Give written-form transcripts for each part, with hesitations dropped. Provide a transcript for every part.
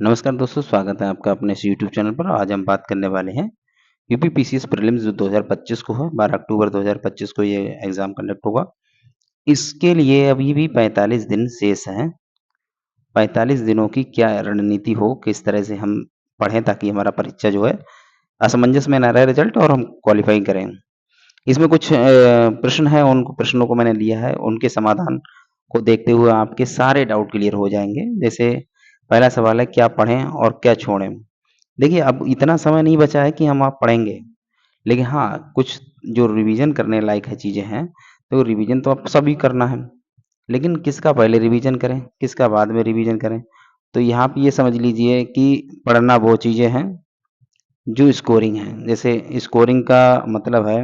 नमस्कार दोस्तों, स्वागत है आपका अपने इस यूट्यूब चैनल पर। आज हम बात करने वाले हैं यूपी पीसीएस प्रीलिम्स जो 2025 को है। 12 अक्टूबर 2025 को ये एग्ज़ाम कंडक्ट होगा। इसके लिए अभी भी 45 दिन शेष हैं। 45 दिनों की क्या रणनीति हो, किस तरह से हम पढ़ें ताकि हमारा परीक्षा जो है असमंजस में ना रहे रिजल्ट और हम क्वालीफाई करें। इसमें कुछ प्रश्न हैं, उन प्रश्नों को मैंने लिया है, उनके समाधान को देखते हुए आपके सारे डाउट क्लियर हो जाएँगे। जैसे पहला सवाल है, क्या पढ़ें और क्या छोड़ें? देखिए, अब इतना समय नहीं बचा है कि हम आप पढ़ेंगे, लेकिन हाँ, कुछ जो रिवीज़न करने लायक है चीज़ें हैं, तो रिवीज़न तो अब सभी करना है। लेकिन किसका पहले रिवीज़न करें, किसका बाद में रिवीज़न करें? तो यहाँ पे ये समझ लीजिए कि पढ़ना वो चीज़ें हैं, जो स्कोरिंग हैं। जैसे स्कोरिंग का मतलब है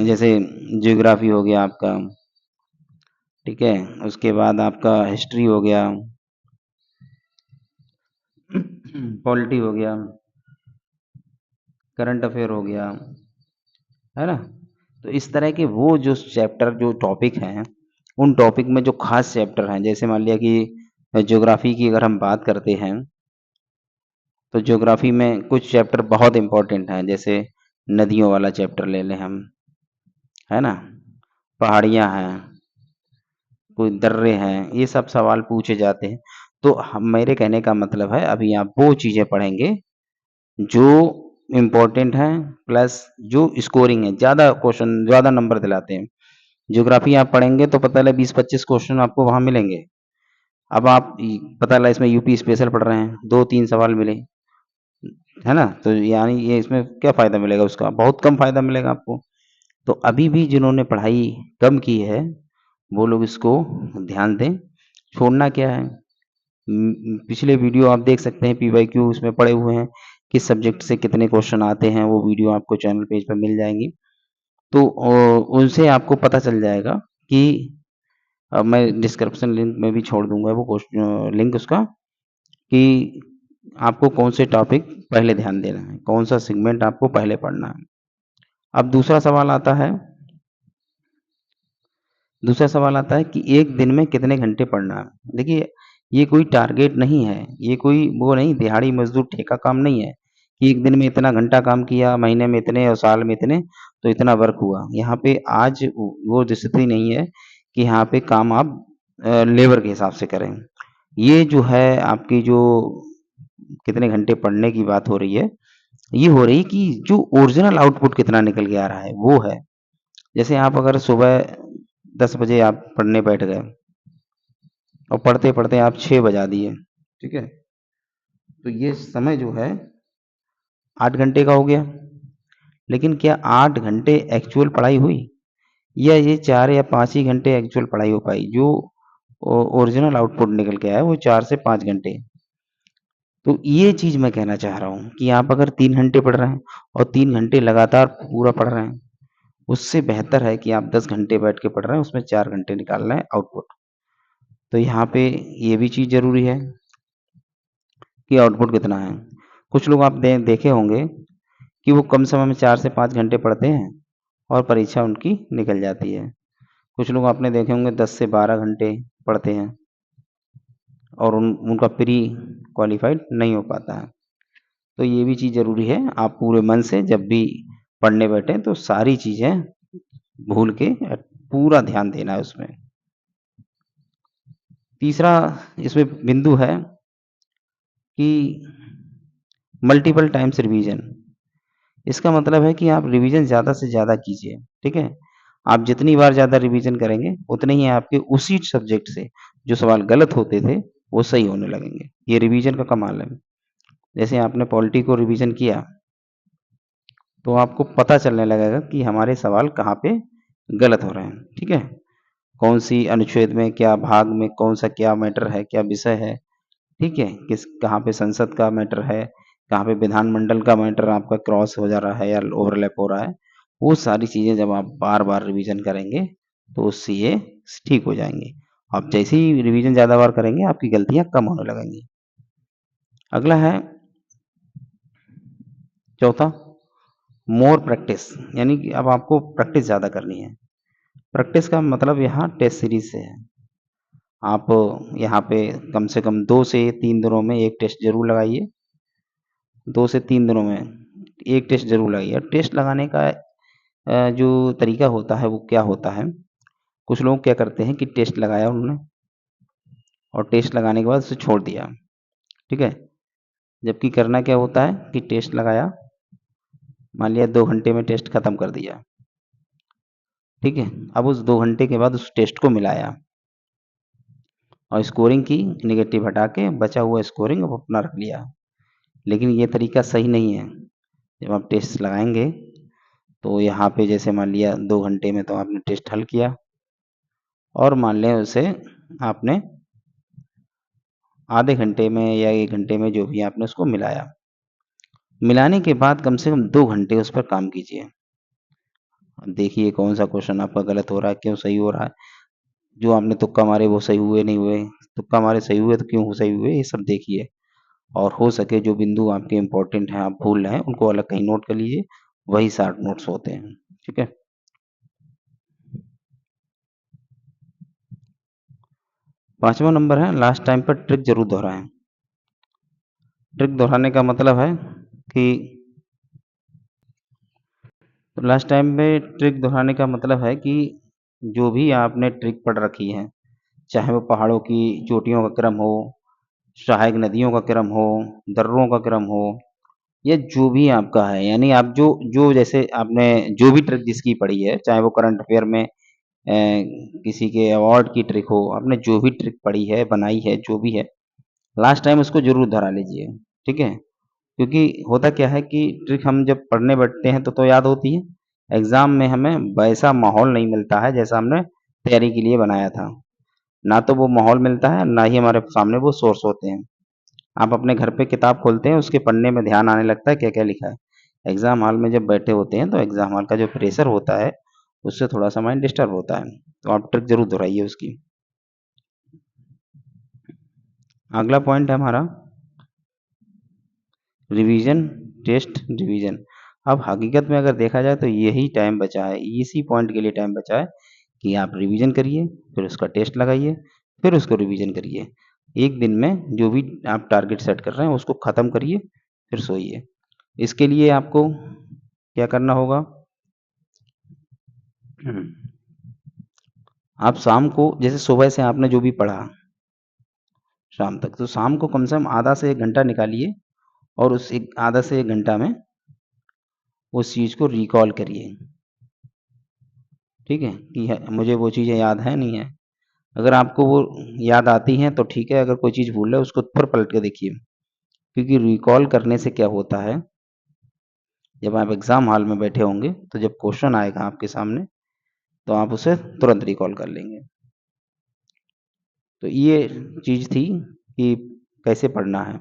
जैसे ज्योग्राफ़ी हो गया आपका, ठीक है? उसके बाद आपका हिस्ट्री हो गया, पॉलिटी हो गया, करंट अफ़ेयर हो गया, है ना? तो इस तरह के वो जो चैप्टर जो टॉपिक हैं, उन टॉपिक में जो ख़ास चैप्टर हैं, जैसे मान लिया कि ज्योग्राफ़ी की अगर हम बात करते हैं, तो ज्योग्राफ़ी में कुछ चैप्टर बहुत इम्पोर्टेंट हैं, जैसे नदियों वाला चैप्टर ले लें हम, है ना? पहाड़ियाँ हैं, कोई दर्रे हैं, ये सब सवाल पूछे जाते हैं। तो हम मेरे कहने का मतलब है अभी आप वो चीज़ें पढ़ेंगे जो इम्पोर्टेंट हैं प्लस जो स्कोरिंग है, ज़्यादा क्वेश्चन ज़्यादा नंबर दिलाते हैं। ज्योग्राफी आप पढ़ेंगे तो पता लगे 20-25 क्वेश्चन आपको वहाँ मिलेंगे। अब आप पता लगा इसमें यूपी स्पेशल पढ़ रहे हैं, 2-3 सवाल मिले, है ना? तो यानी ये इसमें क्या फ़ायदा मिलेगा उसका? बहुत कम फ़ायदा मिलेगा आपको। तो अभी भी जिन्होंने पढ़ाई कम की है, वो लोग इसको ध्यान दें। छोड़ना क्या है? पिछले वीडियो आप देख सकते हैं, पीवाईक्यू उसमें पड़े हुए हैं, किस सब्जेक्ट से कितने क्वेश्चन आते हैं, वो वीडियो आपको चैनल पेज पे मिल जाएँगी। तो उनसे आपको पता चल जाएगा कि मैं डिस्क्रिप्शन लिंक में भी छोड़ दूँगा वो लिंक उसका कि आपको कौन से टॉपिक पहले ध्यान देना है, कौन-सा सेगमेंट आपको पहले पढ़ना है। अब दूसरा सवाल आता है कि एक दिन में कितने घंटे पढ़ना है। देखिए, ये कोई टारगेट नहीं है, ये कोई वो नहीं दिहाड़ी मज़दूर ठेका काम नहीं है कि एक दिन में इतना घंटा काम किया, महीने में इतने और साल में इतने, तो इतना वर्क हुआ। यहाँ पे आज वो स्थिति नहीं है कि यहाँ पे काम आप लेबर के हिसाब से करें। ये जो है आपकी जो कितने घंटे पढ़ने की बात हो रही है, ये हो रही कि जो ओरिजिनल आउटपुट कितना निकल के आ रहा है, वो है। जैसे आप अगर सुबह 10 बजे आप पढ़ने बैठ गए और पढ़ते-पढ़ते आप 6 बजा दिए, ठीक है? तो ये समय जो है 8 घंटे का हो गया। लेकिन क्या 8 घंटे एक्चुअल पढ़ाई हुई? या ये 4 या 5 ही घंटे एक्चुअल पढ़ाई हो पाई? जो ओरिजिनल आउटपुट निकल के आया वो 4 से 5 घंटे। तो ये चीज़ मैं कहना चाह रहा हूँ कि आप अगर 3 घंटे पढ़ रहे हैं और 3 घंटे लगातार पूरा पढ़ रहे हैं, उससे बेहतर है कि आप 10 घंटे बैठ के पढ़ रहे हैं, उसमें 4 घंटे निकाल रहे हैं आउटपुट। तो यहाँ पे ये भी चीज़ ज़रूरी है कि आउटपुट कितना है। कुछ लोग आप देखे होंगे कि वो कम समय में 4 से 5 घंटे पढ़ते हैं और परीक्षा उनकी निकल जाती है। कुछ लोग आपने देखे होंगे 10 से 12 घंटे पढ़ते हैं और उनका प्री क्वालिफाइड नहीं हो पाता है। तो ये भी चीज़ ज़रूरी है, आप पूरे मन से जब भी पढ़ने बैठें तो सारी चीज़ें भूल के पूरा ध्यान देना है उसमें। तीसरा इसमें बिंदु है कि मल्टीपल टाइम्स रिवीजन। इसका मतलब है कि आप रिवीजन ज़्यादा से ज़्यादा कीजिए, ठीक है? आप जितनी बार ज़्यादा रिवीजन करेंगे, उतने ही आपके उसी सब्जेक्ट से जो सवाल गलत होते थे, वो सही होने लगेंगे। ये रिवीजन का कमाल है। जैसे आपने पॉलिटी को रिवीजन किया, तो आपको पता चलने लगेगा कि हमारे सवाल कहाँ पे गलत हो रहे हैं, ठीक है? कौन-सी अनुच्छेद में, क्या भाग में, कौन-सा क्या मैटर है, क्या विषय है, ठीक है? कहाँ पे संसद का मैटर है, कहाँ पे विधानमंडल का मैटर आपका क्रॉस हो जा रहा है या ओवरलैप हो रहा है, वो सारी चीज़ें जब आप बार-बार रिवीजन करेंगे, तो उससे ये ठीक हो जाएँगी। आप जैसे ही रिवीजन ज़्यादा बार करेंगे, आपकी गलतियाँ कम होने लगेंगी। अगला है चौथा, मोर प्रैक्टिस, यानी कि अब आपको प्रैक्टिस ज़्यादा करनी है। प्रैक्टिस का मतलब यहाँ टेस्ट सीरीज़ से है। आप यहाँ पे कम से कम 2 से 3 दिनों में एक टेस्ट ज़रूर लगाइए। 2 से 3 दिनों में एक टेस्ट ज़रूर लगाइए। और टेस्ट लगाने का जो तरीका होता है वो क्या होता है, कुछ लोग क्या करते हैं कि टेस्ट लगाया उन्होंने और टेस्ट लगाने के बाद उसे छोड़ दिया, ठीक है? जबकि करना क्या होता है कि टेस्ट लगाया, मान लिया 2 घंटे में टेस्ट खत्म कर दिया, ठीक है? अब उस 2 घंटे के बाद उस टेस्ट को मिलाया और स्कोरिंग की, नेगेटिव हटा के बचा हुआ स्कोरिंग अब अपना रख लिया। लेकिन ये तरीका सही नहीं है। जब आप टेस्ट लगाएँगे तो यहाँ पे जैसे मान लिया 2 घंटे में तो आपने टेस्ट हल किया और मान लें उसे आपने आधे घंटे में या 1 घंटे में जो भी आपने उसको मिलाया। मिलाने के बाद कम से कम 2 घंटे उस पर काम कीजिए। देखिए कौन-सा क्वेश्चन आपका गलत हो रहा है, क्यों सही हो रहा है। जो आपने तुक्का मारे वो सही हुए, नहीं हुए, तुक्का मारे सही हुए तो क्यों सही हुए, ये सब देखिए। और हो सके जो बिंदु आपके इम्पोर्टेंट हैं, आप भूल रहे हैं, उनको अलग कहीं नोट कर लीजिए, वही शॉर्ट नोट्स होते हैं, ठीक है? 5वां नंबर है लास्ट टाइम पर ट्रिक ज़रूर दोहराएँ। ट्रिक दोहराने का मतलब है कि लास्ट टाइम में ट्रिक दोहराने का मतलब है कि जो भी आपने ट्रिक पढ़ रखी है, चाहे वो पहाड़ों की चोटियों का क्रम हो, सहायक नदियों का क्रम हो, दर्रों का क्रम हो, या जो भी आपका है, यानी आप जो जो जैसे आपने जो भी ट्रिक जिसकी पढ़ी है, चाहे वो करंट अफेयर में किसी के अवार्ड की ट्रिक हो, आपने जो भी ट्रिक पढ़ी है, बनाई है, जो भी है, लास्ट टाइम उसको ज़रूर दोहरा लीजिए, ठीक है? क्योंकि होता क्या है कि ट्रिक हम जब पढ़ने बैठते हैं तो याद होती है। एग्ज़ाम में हमें वैसा माहौल नहीं मिलता है जैसा हमने तैयारी के लिए बनाया था। ना तो वो माहौल मिलता है, ना ही हमारे सामने वो सोर्स होते हैं। आप अपने घर पे किताब खोलते हैं, उसके पढ़ने में ध्यान आने लगता है क्या-क्या लिखा है। एग्ज़ाम हॉल में जब बैठे होते हैं तो एग्ज़ाम हॉल का जो प्रेशर होता है, उससे थोड़ा-सा माइंड डिस्टर्ब होता है। तो आप ट्रिक ज़रूर दोहराइए उसकी। अगला पॉइंट है हमारा रिवीजन, टेस्ट, रिवीजन। अब हकीकत में अगर देखा जाए तो यही टाइम बचा है, इसी पॉइंट के लिए टाइम बचा है कि आप रिवीजन करिए, फिर उसका टेस्ट लगाइए, फिर उसको रिवीजन करिए। एक दिन में जो भी आप टारगेट सेट कर रहे हैं उसको ख़त्म करिए, फिर सोइए। इसके लिए आपको क्या करना होगा? आप शाम को जैसे सुबह से आपने जो भी पढ़ा शाम तक, तो शाम को कम से कम आधा से 1 घंटा निकालिए और उस एक आधा से 1 घंटा में उस चीज़ को रिकॉल करिए। ठीक है? कि है मुझे वो चीज़ें याद हैं, नहीं है। अगर आपको वो याद आती हैं तो ठीक है, अगर कोई चीज़ भूल रहे हो उसको फिर पलट के देखिए। क्योंकि रिकॉल करने से क्या होता है, जब आप एग्ज़ाम हॉल में बैठे होंगे, तो जब क्वेश्चन आएगा आपके सामने, तो आप उसे तुरंत रिकॉल कर लेंगे। तो ये चीज़ थी कि कैसे पढ़ना है।